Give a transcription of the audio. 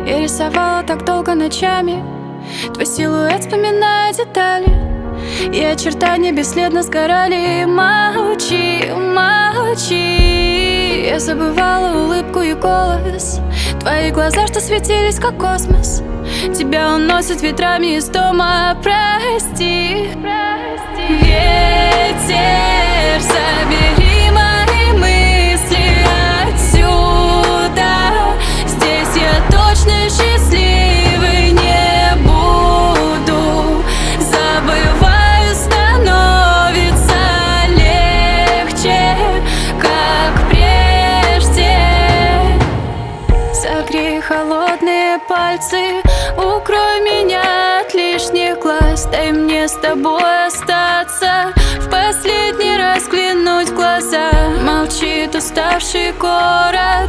Я рисовала так долго ночами, твой силуэт вспоминая детали, и очертания бесследно сгорали. Молчи, молчи. Я забывала улыбку и голос, твои глаза, что светились как космос. Тебя уносят ветрами из дома. Прости, прости. Ветер, забери мои мысли отсюда. Здесь я точно счастливой не буду. Забываю, становится легче, как прежде. Согрей холодные пальцы, укрой меня от лишних глаз. Дай мне с тобой остаться, в последний раз взглянуть в глаза. Молчит уставший город.